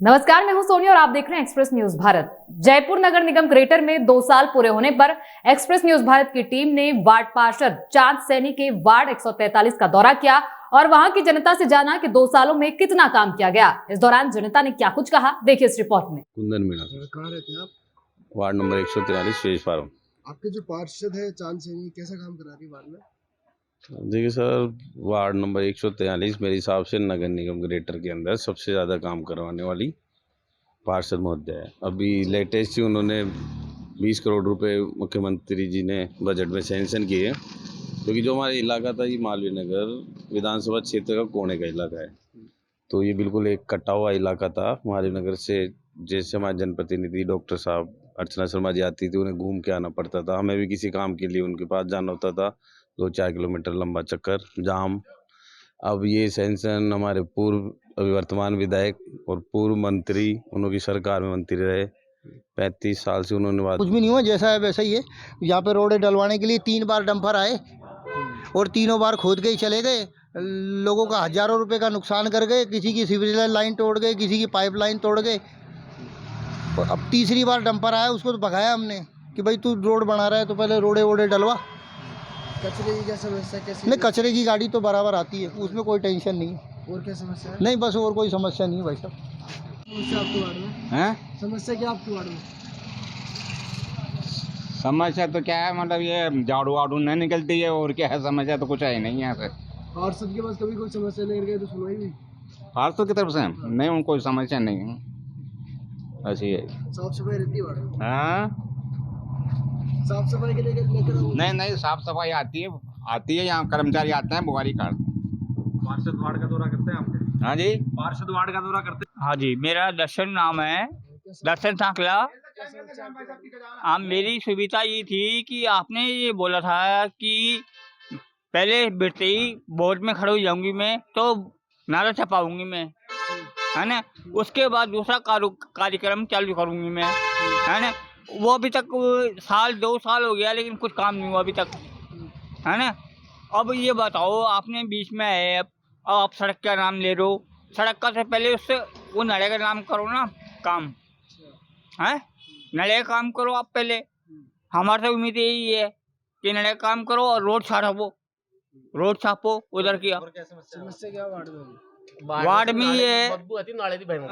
नमस्कार, मैं हूं सोनी और आप देख रहे हैं एक्सप्रेस न्यूज भारत। जयपुर नगर निगम ग्रेटर में 2 साल पूरे होने पर एक्सप्रेस न्यूज भारत की टीम ने वार्ड पार्षद चांद सैनी के वार्ड 143 का दौरा किया और वहां की जनता से जाना कि 2 सालों में कितना काम किया गया। इस दौरान जनता ने क्या कुछ कहा, देखिए इस रिपोर्ट में। कुंदन मीणा। कहाँ रहते हैं आप? वार्ड नंबर 143 शेष फार्म। आपके जो पार्षद है चांद सैनी कैसा काम करा रही है वार्ड में? देखिए सर, वार्ड नंबर 143 मेरे हिसाब से नगर निगम ग्रेटर के अंदर सबसे ज़्यादा काम करवाने वाली पार्षद महोदय है। अभी लेटेस्ट ही उन्होंने 20 करोड़ रुपए मुख्यमंत्री जी ने बजट में सैंक्शन किए, क्योंकि जो हमारा इलाका था ये मालवीय नगर विधानसभा क्षेत्र का कोने का इलाका है। तो ये बिल्कुल एक कटा हुआ इलाका था। मालवीय नगर से जैसे हमारे जनप्रतिनिधि डॉक्टर साहब अर्चना शर्मा जी आती थी, उन्हें घूम के आना पड़ता था। हमें भी किसी काम के लिए उनके पास जाना होता था, 2-4 किलोमीटर लंबा चक्कर जाम। अब ये सैंक्शन हमारे पूर्व अभी वर्तमान विधायक और पूर्व मंत्री, उन्होंने सरकार में मंत्री रहे, 35 साल से उन्होंने बात कुछ भी नहीं हुआ, जैसा है वैसा ही है। यहाँ पे रोडें डलवाने के लिए 3 बार डंपर आए और तीनों बार खोद के ही चले गए। लोगों का हजारों रुपए का नुकसान कर गए, किसी की सीवरेज लाइन तोड़ गए, किसी की पाइप लाइन तोड़ गए। और अब तीसरी बार डंपर आया, उसको तो भगाया हमने कि भाई तू रोड बना रहा है तो पहले रोडे वोडे डलवा। कचरे की क्या समस्या कैसी? नहीं, कचरे की गाड़ी तो बराबर आती है, उसमें कोई टेंशन नहीं है। और क्या समस्या है? नहीं, बस और कोई समस्या नहीं है भाई साहब। समस्या आपके वार्ड में हैं? समस्या क्या आपके वार्ड में? समस्या तो क्या है, मतलब ये झाड़ू वाड़ू नहीं निकलती है, और क्या है, समस्या तो कुछ है ही नहीं यहाँ से। पार्षद के पास कभी कोई समस्या लेकर गए तो सुनवाई हुई? फालतू की तरफ से नहीं, उनको कोई समस्या नहीं है, ऐसी है। साफ सफाई रहती है वार्ड में? हाँ, साफ सफाई के लेकर नहीं, साफ सफाई आती है, यहाँ कर्मचारी आते हैं, बुआरी काटते हैं। पार्षद वार्ड का दौरा करते हैं आपके? हाँ जी, पार्षद वार्ड का दौरा करते हैं? हाँ जी, मेरा दर्शन नाम है, दर्शन सांकला। हाँ, मेरी सुविधा ये थी कि आपने ये बोला था कि पहले बैठते ही बोर्ड में खड़े हो जाऊंगी मैं, तो नारा छपाऊंगी मैं, है ना। उसके बाद दूसरा कार्यक्रम चालू करूंगी मैं, है ना। वो अभी तक 2 साल हो गया, लेकिन कुछ काम नहीं हुआ अभी तक, है ना। अब ये बताओ, आपने बीच में है, अब आप सड़क का नाम ले रहे हो। सड़क का से पहले उससे वो नले का नाम करो ना, काम है, नले का काम करो आप पहले। हमारे से उम्मीद यही है कि नले का काम करो और रोड छापो उधर की। समस्या क्या वार्ड में? वार्ड में ये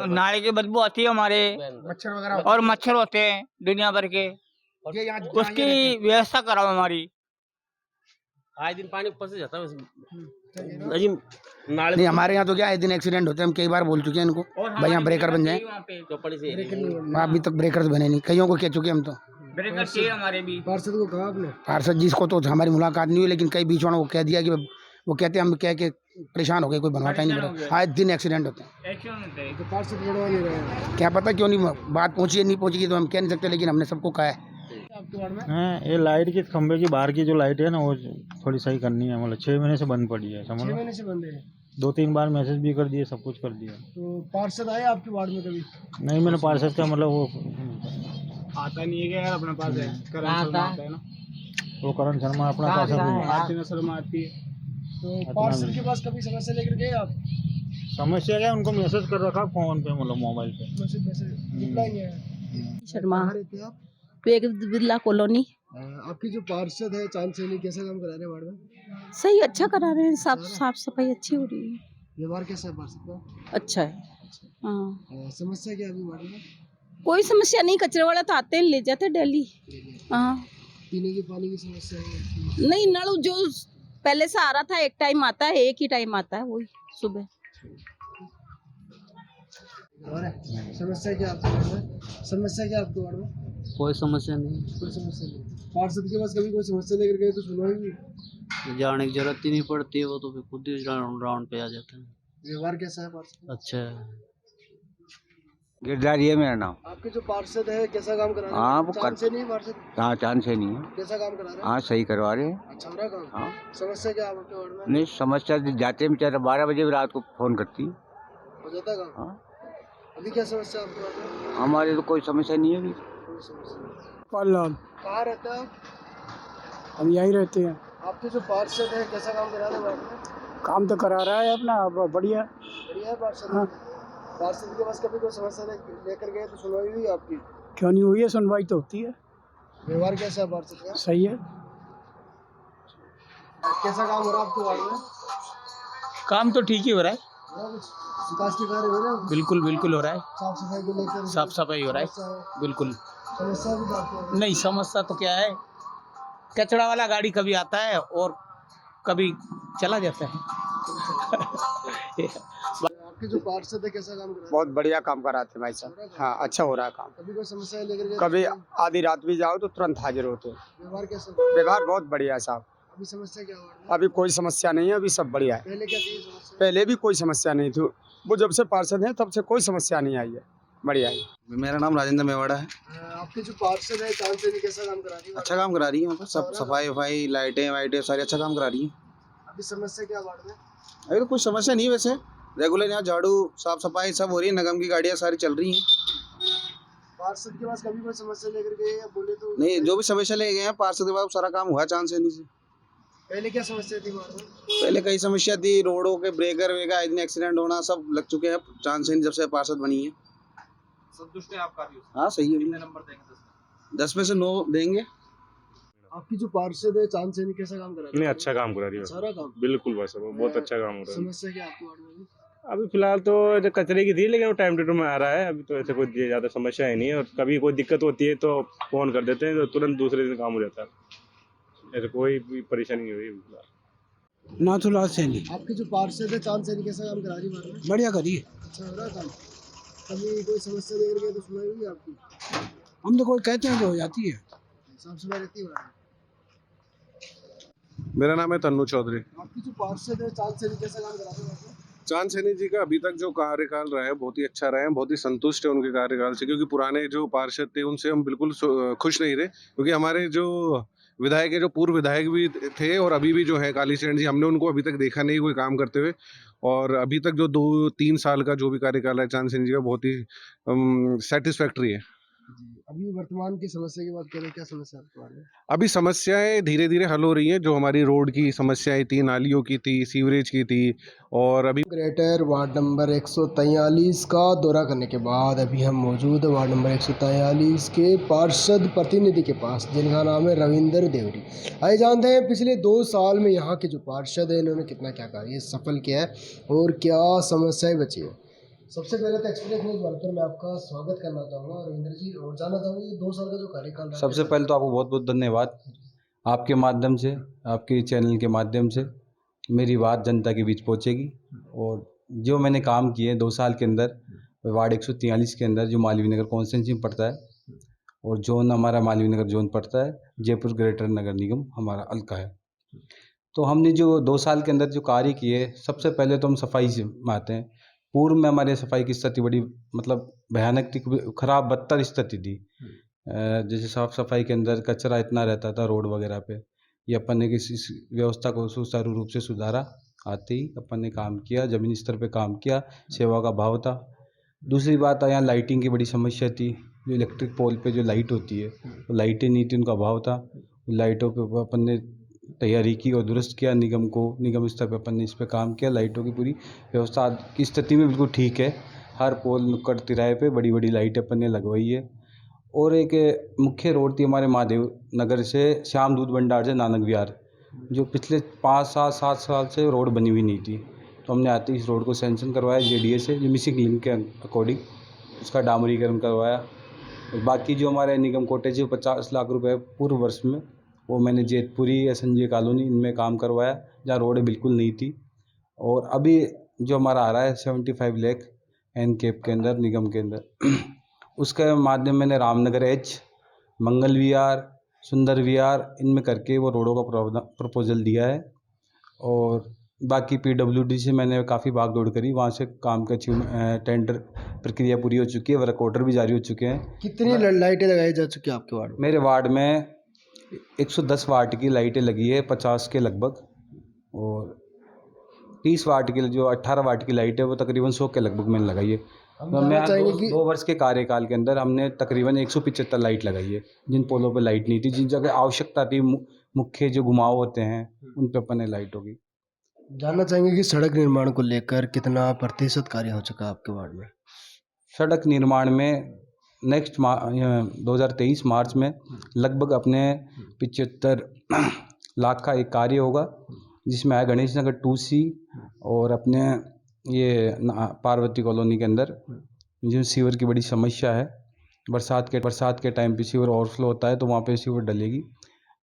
नाले की बदबू आती है हमारे, मच्छर वगैरह और मच्छर होते हैं दुनिया भर के, उसकी व्यवस्था कराओ हमारी। आए दिन पानी ऊपर से जाता है नहीं, हमारे यहाँ तो क्या है, दिन एक्सीडेंट होते हैं। हम कई बार बोल चुके हैं इनको भाई यहाँ ब्रेकर बन जाए, चौपड़ी से। अभी तक ब्रेकर बने नहीं, कईयों को कह चुके हम तो। ब्रेकर चाहिए हमारे भी। पार्षद को कहा आपने? पार्षद जी को तो हमारी मुलाकात नहीं हुई, लेकिन कई बीच वालों को कह दिया कि वो कहते हैं हम कह के परेशान हो गए, कोई बनवाता ही नहीं बना। आए दिन एक्सीडेंट होते हैं, तो पार्षद बनवा नहीं रहे हैं। क्या पता क्यों नहीं बात पहुँची है, नहीं पहुँची तो हम कह नहीं सकते, लेकिन हमने सबको कहा है। आपके वार्ड में हाँ, ये लाइट की खंबे की बाहर की जो लाइट है ना, वो थोड़ी सही करनी है। मतलब 6 महीने से बंद पड़ी है, 6 महीने से बंद है। 2-3 बार मैसेज भी कर दिए, सब कुछ कर दिया। तो पार्षद आए आपके वार्ड में कभी? नहीं, मैंने पार्षद का मतलब वो आता नहीं है क्या यार, अपने पास है करण शर्मा आता है ना, वो करण शर्मा अपना पार्षद नहीं है। अर्चना शर्मा आती है। तो पार्षद के पास कभी समस्या लेकर गए आप? समस्या क्या है, उनको मैसेज कर रखा फोन पे, मतलब मोबाइल पे। रिप्लाई नहीं आया। शर्मा, कहाँ रहते हैं आप? वेग बिरला कॉलोनी। आपकी जो पार्षद है चांद सैनी कैसा काम करा रहे हैं वार्ड में? सही, अच्छा करा रहे हैं, साफ सफाई अच्छी हो रही है। व्यवहार कैसा है पार्षद का? अच्छा है। हाँ, समस्या क्या है अभी वार्ड में? कोई समस्या नहीं, कचरे वाला तो आते हैं, ले जाते हैं डेली। हाँ, पीने के पानी की समस्या है? नहीं, नल जो पहले से आ रहा था, एक टाइम आता है, एक ही टाइम आता है, वही सुबह। और समस्या क्या आपके वार्ड में? समस्या क्या आपके वार्ड में? कोई समस्या नहीं, कोई समस्या नहीं। पार्षद के पास कभी कोई समस्या लेकर गए तो सुनवाई हुई? जाने की जरूरत ही नहीं पड़ती है, वो तो फिर खुद ही राउंड पे आ जाते हैं। व्यवहार कैसा है पार्षद? अच्छा है। गिरधारी है मेरा नाम। आपके जो पार्षद है कैसा काम करा रहे हैं? हाँ, वो चांद सैनी है पार्षद? हाँ, चांद से नहीं है। कैसा काम करा रहे हैं? हाँ, सही करवा रहे हैं। अच्छा हो रहा काम? हाँ। समस्या क्या है आपके वार्ड में? नहीं, समस्या जाते बेचारा 12 बजे रात को फोन करती है। हो जाता है काम? हाँ, अभी क्या समस्या है आपके वार्ड में? हमारे तो कोई समस्या नहीं है अभी। कोई समस्या नहीं। पल्लव, कहाँ रहते हैं आप? हम यहीं रहते हैं। आपके जो पार्षद है कैसा काम करा रहे हैं वार्ड में? काम तो करा रहा है अपना, बढ़िया। बढ़िया है पार्षद? हाँ। पार्षद के पास कभी कोई समस्या लेकर गए तो सुनवाई हुई आपकी? क्यों नहीं हुई है? सुनवाई तो होती है। व्यवहार कैसा है पार्षद का? सही है। कैसा काम हो रहा है आपके वार्ड में? काम तो ठीक ही हो रहा है। हो रहा है कुछ विकास के कार्य हो रहे हैं? बिल्कुल बिल्कुल हो रहा है। साफ सफाई को लेकर साफ सफाई हो रहा है। समस्या है? बिल्कुल। समस्या भी आपको है? नहीं, समस्या तो क्या है, कचरा वाला गाड़ी कभी आता है और कभी चला जाता है। आपके जो पार्षद है कैसा काम कर रहा है? बहुत बढ़िया काम कराते हैं भाई साहब। हाँ, अच्छा हो रहा है काम। कभी कोई समस्या लेकर गए? कभी आधी रात भी जाओ तो तुरंत हाजिर होते हैं। व्यवहार कैसा है? व्यवहार बहुत बढ़िया है साहब। अभी समस्या क्या हो रही है? अभी कोई समस्या नहीं है, अभी सब बढ़िया है। पहले क्या थी समस्या? पहले भी कोई समस्या नहीं थी, वो जब से पार्षद हैं तब से कोई समस्या नहीं आई है, बढ़िया है। मेरा नाम राजेंद्र मेवाड़ा है। आपके जो पार्षद है चांद सैनी कैसा काम करा रही है? अच्छा काम करा रही है, यहाँ पर सब सफाई वफाई लाइटें वाइटें सारी अच्छा काम करा रही है। अभी समस्या क्या वार्ड में? अभी तो कुछ समस्या नहीं, वैसे रेगुलर यहाँ झाड़ू साफ सफाई सब हो रही है, निगम की गाड़ियाँ सारी चल रही हैं। पार्षद के पास कभी कोई समस्या लेकर गए या बोले तो? नहीं, जो भी समस्या ले गए हैं पार्षद के बाद सारा काम हुआ चांद सैनी से। पहले क्या समस्या थी वार्ड में? पहले कई समस्या थी, रोडों के ब्रेकर वेगर इतने एक्सीडेंट होना सब लग चुके हैं चांद सैनी जब से पार्षद बनी है। संतुष्ट है आप कार्यों से? हाँ सही है। कितने नंबर देंगे? 10 में से 9 देंगे। आपकी जो पार्षद है चांद सैनी कैसा काम करा रही है? नहीं, अच्छा काम करा रही है। सारा काम बिल्कुल बस बहुत अच्छा काम हो रहा है। समस्या क्या आपके वार्ड में? अभी फिलहाल तो जो कचरे की थी, लेकिन वो टाइम टू टाइम आ रहा है। अभी तो ऐसे कोई ज़्यादा समस्या है नहीं है, और कभी कोई दिक्कत होती है तो फ़ोन कर देते हैं तो तुरंत दूसरे दिन काम हो जाता है। ऐसे कोई भी परेशानी नहीं हुई फिलहाल। नाथूलाल सैनी आपके जो पार्षद है चांद सैनी कैसा काम करा रही है वार्ड में? बढ़िया करिए। अच्छा हो रहा है काम? कभी कोई समस्या लेकर गए तो सुनाई हुई आपकी? हम तो कोई कहते हैं तो हो जाती है। साफ सफाई रहती है वार्ड में? मेरा नाम है तन्नू चौधरी। आपकी जो पार्षद है चांद सैनी कैसा काम करा रही है? चांद सैनी जी का अभी तक जो कार्यकाल रहा है बहुत ही अच्छा रहा है, बहुत ही संतुष्ट है उनके कार्यकाल से, क्योंकि पुराने जो पार्षद थे उनसे हम बिल्कुल खुश नहीं रहे, क्योंकि हमारे जो विधायक है, जो पूर्व विधायक भी थे और अभी भी जो है काली चरण जी, हमने उनको अभी तक देखा नहीं कोई काम करते हुए। और अभी तक जो 2-3 साल का जो भी कार्यकाल है चांद सैनी जी का बहुत ही सेटिस्फैक्ट्री है। अभी वर्तमान की समस्या की बात करें, क्या समस्या आपके वार्ड में? अभी समस्याएं धीरे धीरे हल हो रही हैं। जो हमारी रोड की समस्याएं थी, नालियों की थी, सीवरेज की थी, और अभी ग्रेटर वार्ड नंबर 143 का दौरा करने के बाद अभी हम मौजूद है वार्ड नंबर 143 के पार्षद प्रतिनिधि के पास, जिनका नाम है रविंदर देवरी। आइए जानते हैं पिछले 2 साल में यहाँ के जो पार्षद है इन्होंने कितना क्या कार्य सफल किया है और क्या समस्याएं बची है। सबसे पहले तो एक्सप्रेस न्यूज़ भारत में आपका स्वागत करना चाहूँगा रविंद्र जी, और जानना चाहूँगा ये 2 साल का जो कार्यकाल रहा है। सबसे पहले तो आपको बहुत बहुत धन्यवाद, आपके माध्यम से, आपके चैनल के माध्यम से मेरी बात जनता के बीच पहुंचेगी। और जो मैंने काम किए 2 साल के अंदर वार्ड 143 के अंदर, जो मालवीय नगर कॉन्स्टिट्यूंसी में पड़ता है और जोन हमारा मालवीय नगर जोन पड़ता है, जयपुर ग्रेटर नगर निगम हमारा अलका है। तो हमने जो 2 साल के अंदर जो कार्य किए, सबसे पहले तो हम सफाई से आते हैं। पूर्व में हमारे सफाई की स्थिति बड़ी मतलब भयानक थी, खराब बदतर स्थिति थी। जैसे साफ सफाई के अंदर कचरा इतना रहता था रोड वगैरह पे, ये अपन ने किसी व्यवस्था को सुचारू रूप से सुधारा। आते ही अपन ने काम किया, ज़मीनी स्तर पे काम किया, सेवा का भाव था। दूसरी बात, यहाँ लाइटिंग की बड़ी समस्या थी। जो इलेक्ट्रिक पोल पे जो लाइट होती है, वो लाइटें नहीं थी, उनका अभाव था। लाइटों पे अपन ने तैयारी की और दुरुस्त किया, निगम स्तर पर अपन ने इस पर काम किया। लाइटों की पूरी व्यवस्था की स्थिति में बिल्कुल ठीक है। हर पोल नुक्कड़ तिराहे पे बड़ी बड़ी लाइटें अपन ने लगवाई है। और एक मुख्य रोड थी हमारे महादेव नगर से श्याम दूध भंडार से नानक विहार, जो पिछले 5-7 साल से रोड बनी हुई नहीं थी। तो हमने आते ही इस रोड को सैंक्शन करवाया JDA से, जो मिसिंग लिंक के अकॉर्डिंग उसका डामरीकरण करवाया। और बाकी जो हमारे निगम कोटे से 50 लाख रुपए पूर्व वर्ष में, वो मैंने जेतपुरी या संजय कॉलोनी इनमें काम करवाया, जहाँ रोड बिल्कुल नहीं थी। और अभी जो हमारा आ रहा है 75 लाख एनकेप के अंदर, निगम के अंदर, उसके माध्यम मैंने रामनगर H, मंगल विहार, सुंदर विहार, इनमें करके वो रोडों का प्रपोजल दिया है। और बाकी PWD से मैंने काफ़ी भागदौड़ करी, वहाँ से काम का टेंडर प्रक्रिया पूरी हो चुकी है, वर्क ऑर्डर भी जारी हो चुके हैं। कितनी लाइटें लगाई जा चुकी है आपके वार्ड में? मेरे वार्ड में 110 वाट की लाइटें लगी है, 50 के लगभग। और 30 वाट की, जो 18 वाट की लाइट है, वो तकरीबन 100 के लगभग मैंने लगाई है। तो मैं 2 वर्ष के कार्यकाल के अंदर हमने तकरीबन 175 लाइट लगाई है, जिन पोलों पे लाइट नहीं थी, जिन जगह आवश्यकता थी, मुख्य जो घुमाव होते हैं उन पे अपन ने लाइट होगी। जानना चाहेंगे कि सड़क निर्माण को लेकर कितना प्रतिशत कार्य हो चुका है आपके वार्ड में? सड़क निर्माण में नेक्स्ट 2023 मार्च में लगभग अपने 75 लाख का एक कार्य होगा, जिसमें है गणेश नगर 2C और अपने ये पार्वती कॉलोनी के अंदर जो सीवर की बड़ी समस्या है। बरसात के टाइम पे सीवर ओवरफ्लो होता है, तो वहाँ पे सीवर डलेगी।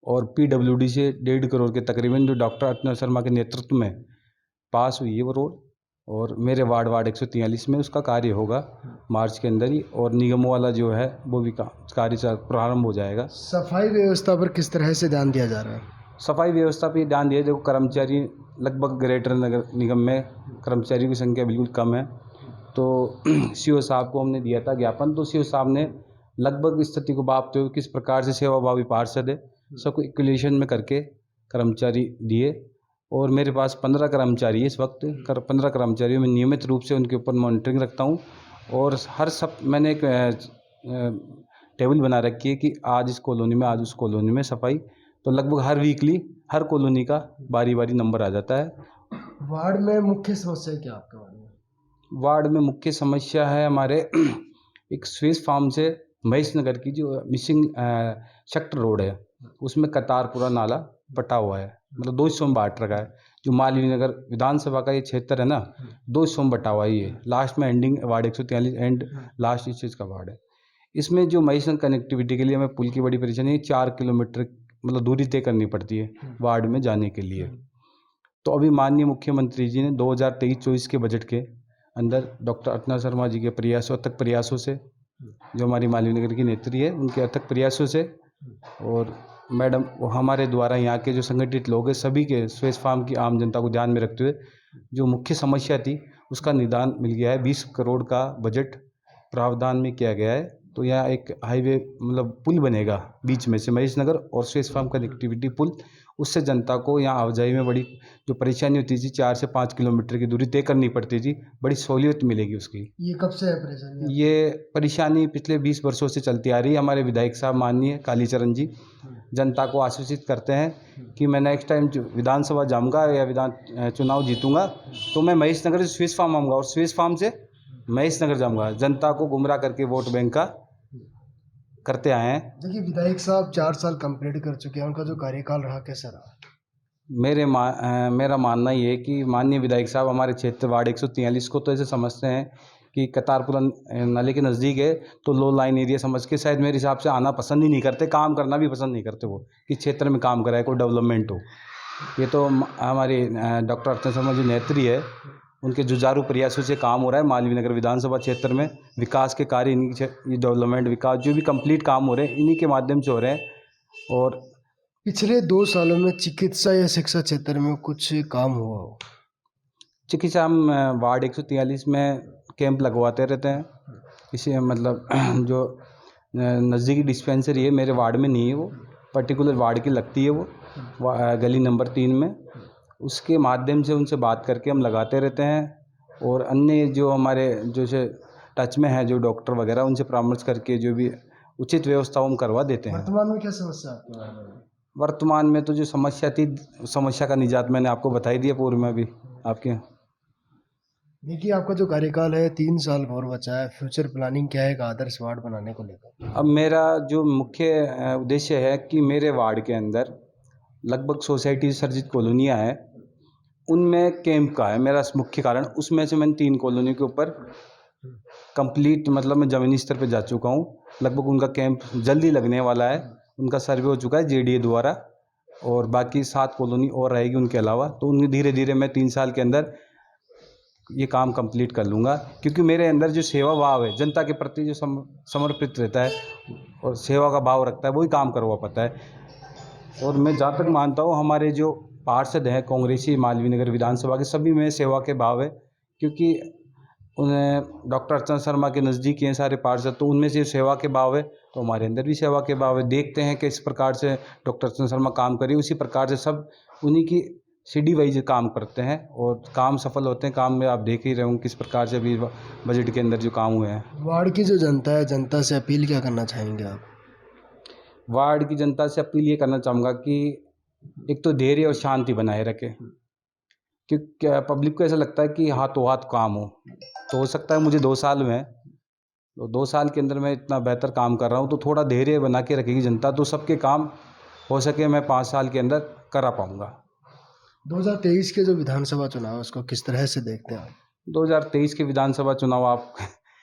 और PWD से 1.5 करोड़ के तकरीबन जो डॉक्टर अर्चना शर्मा के नेतृत्व में पास हुई है वो रोड, और मेरे वार्ड 143 में उसका कार्य होगा मार्च के अंदर ही, और निगम वाला जो है वो भी कार्य प्रारंभ हो जाएगा। सफाई व्यवस्था पर किस तरह से ध्यान दिया जा रहा है? सफाई व्यवस्था पे ध्यान दिया, जो कर्मचारी लगभग ग्रेटर नगर निगम में कर्मचारियों की संख्या बिल्कुल कम है, तो CO साहब को हमने दिया था ज्ञापन, तो CO साहब ने लगभग स्थिति को भापते हुए किस प्रकार से सेवाभावी पार्षद है सबको इक्वलेशन में करके कर्मचारी दिए। और मेरे पास 15 कर्मचारी है इस वक्त। 15 कर्मचारियों में नियमित रूप से उनके ऊपर मॉनिटरिंग रखता हूँ, और मैंने एक टेबल बना रखी है कि आज इस कॉलोनी में, आज उस कॉलोनी में सफाई, तो लगभग हर वीकली हर कॉलोनी का बारी नंबर आ जाता है। वार्ड में मुख्य समस्या क्या आपके वार्ड में? वार्ड में मुख्य समस्या है हमारे एक स्विस फार्म से महेश नगर की जो मिसिंग सेक्टर रोड है, उसमें कतारपुरा नाला पटा हुआ है, मतलब 2 हिस्सों में बांट रखा है। जो मालवीय नगर विधानसभा का ये क्षेत्र है ना, 2 हिस्सों में बटा हुआ है। ये लास्ट में एंडिंग वार्ड 143 एंड लास्ट इस चीज़ का वार्ड है। इसमें जो महेश नगर कनेक्टिविटी के लिए हमें पुल की बड़ी परेशानी है। 4 किलोमीटर मतलब दूरी तय करनी पड़ती है वार्ड में जाने के लिए। तो अभी माननीय मुख्यमंत्री जी ने 2023-24 के बजट के अंदर डॉक्टर अर्चना शर्मा जी के अथक प्रयासों से, जो हमारी मालवीय नगर की नेत्री है, उनके अथक प्रयासों से, और मैडम हमारे द्वारा यहाँ के जो संगठित लोग हैं सभी के स्वेस फार्म की आम जनता को ध्यान में रखते हुए जो मुख्य समस्या थी उसका निदान मिल गया है। 20 करोड़ का बजट प्रावधान में किया गया है। तो यहाँ एक हाईवे मतलब पुल बनेगा बीच में से महेश नगर और स्वेस फार्म कनेक्टिविटी पुल, उससे जनता को यहाँ आवाजाही में बड़ी जो परेशानी होती थी, 4 से 5 किलोमीटर की दूरी तय करनी पड़ती थी, बड़ी सहूलियत मिलेगी उसकी। ये कब से है परेशानी? ये परेशानी पिछले 20 वर्षों से चलती आ रही है। हमारे विधायक साहब माननीय कालीचरण जी जनता को आश्वासित करते हैं कि मैं नेक्स्ट टाइम विधानसभा जाऊँगा या चुनाव जीतूँगा तो मैं महेश नगर से स्विस फार्म आऊँगा और स्विस फार्म से महेश नगर जाऊँगा। जनता को गुमराह करके वोट बैंक का करते आए हैं। देखिए, विधायक साहब 4 साल कंप्लीट कर चुके हैं, उनका जो कार्यकाल रहा कैसा रहा? मेरा मानना ये है कि माननीय विधायक साहब हमारे क्षेत्र वार्ड 143 को तो ऐसे समझते हैं कि कतारपुरा नाले के नज़दीक है, तो लो लाइन एरिया समझ के शायद मेरे हिसाब से आना पसंद ही नहीं करते, काम करना भी पसंद नहीं करते वो कि क्षेत्र में काम कराए, कोई डेवलपमेंट हो। ये तो हमारे डॉक्टर अर्चना शर्मा जी नेत्री है, उनके जुझारू प्रयासों से काम हो रहा है। मालवीय नगर विधानसभा क्षेत्र में विकास के कार्य, इन्हीं डेवलपमेंट विकास जो भी कंप्लीट काम हो रहे हैं इन्हीं के माध्यम से हो रहे हैं। और पिछले 2 सालों में चिकित्सा या शिक्षा क्षेत्र में कुछ काम हुआ हो? चिकित्सा हम वार्ड 143 में कैंप लगवाते रहते हैं। इसे मतलब जो नज़दीकी डिस्पेंसरी है मेरे वार्ड में नहीं है, वो पर्टिकुलर वार्ड की लगती है, वो गली नंबर 3 में, उसके माध्यम से उनसे बात करके हम लगाते रहते हैं। और अन्य जो हमारे जो से टच में है जो डॉक्टर वगैरह, उनसे परामर्श करके जो भी उचित व्यवस्था हम करवा देते हैं। वर्तमान में क्या समस्या आपके वार्ड में? वर्तमान में तो जो समस्या थी, समस्या का निजात मैंने आपको बताई दिया पूर्व में भी आपके। देखिए, आपका जो कार्यकाल है 3 साल और बचा है, फ्यूचर प्लानिंग क्या है एक आदर्श वार्ड बनाने को लेकर? अब मेरा जो मुख्य उद्देश्य है कि मेरे वार्ड के अंदर लगभग सोसाइटी सर्जित कॉलोनियाँ हैं, उनमें कैंप का है मेरा मुख्य कारण। उसमें से मैंने 3 कॉलोनी के ऊपर कंप्लीट मतलब मैं ज़मीनी स्तर पे जा चुका हूँ। लगभग उनका कैंप जल्दी लगने वाला है, उनका सर्वे हो चुका है JDA द्वारा, और बाकी 7 कॉलोनी और रहेगी उनके अलावा। तो उन्हें धीरे धीरे मैं 3 साल के अंदर ये काम कंप्लीट कर लूँगा, क्योंकि मेरे अंदर जो सेवा भाव है, जनता के प्रति जो समर्पित रहता है और सेवा का भाव रखता है, वही काम करवा पाता है। और मैं जहाँ तक मानता हूँ हमारे जो पार्षद हैं कांग्रेसी मालवीय नगर विधानसभा के, सभी में सेवा के भाव है, क्योंकि उन्हें डॉक्टर अर्चना शर्मा के नज़दीक हैं सारे पार्षद, तो उनमें से सेवा के भाव है, तो हमारे अंदर भी सेवा के भाव है। देखते हैं कि इस प्रकार से डॉक्टर अर्चना शर्मा काम करें, उसी प्रकार से सब उन्हीं की सीडी वाइज काम करते हैं और काम सफल होते हैं। काम में आप देख ही रहे होंगे किस प्रकार से अभी बजट के अंदर जो काम हुए हैं। वार्ड की जो जनता है, जनता से अपील क्या करना चाहेंगे आप? वार्ड की जनता से अपील ये करना चाहूँगा कि एक तो धैर्य और शांति बनाए रखें, क्योंकि पब्लिक को ऐसा लगता है कि हाथों हाथ काम हो, तो हो सकता है मुझे 2 साल में तो 2 साल के अंदर मैं इतना बेहतर काम कर रहा हूँ, तो थोड़ा धैर्य बना के रखेगी जनता, तो सबके काम हो सके मैं 5 साल के अंदर करा पाऊँगा। 2023 के जो विधानसभा चुनाव है उसको किस तरह से देखते हैं आप? 2023 के विधानसभा चुनाव आप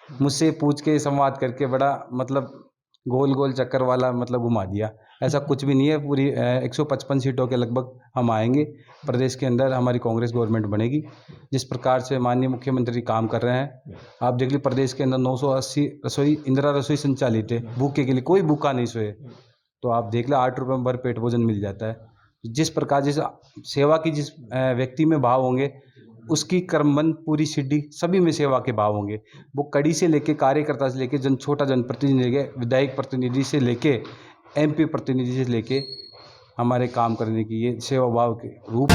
मुझसे पूछ के संवाद करके बड़ा मतलब गोल गोल चक्कर वाला मतलब घुमा दिया। ऐसा कुछ भी नहीं है। पूरी 155 सीटों के लगभग हम आएंगे। प्रदेश के अंदर हमारी कांग्रेस गवर्नमेंट बनेगी। जिस प्रकार से माननीय मुख्यमंत्री काम कर रहे हैं, आप देख लीजिए प्रदेश के अंदर 980 रसोई इंदिरा रसोई संचालित है। भूखे के लिए कोई भूखा नहीं सोए। तो आप देख लें 8 रुपये में भर पेट भोजन मिल जाता है। जिस प्रकार जिस सेवा की जिस व्यक्ति में भाव होंगे, उसकी कर्मबंध पूरी सिद्धि सभी में सेवा के भाव होंगे। वो कड़ी से लेके कार्यकर्ता से लेके छोटा जनप्रतिनिधि लेके विधायक प्रतिनिधि से लेके MP प्रतिनिधि से लेके हमारे काम करने की ये सेवा भाव के रूप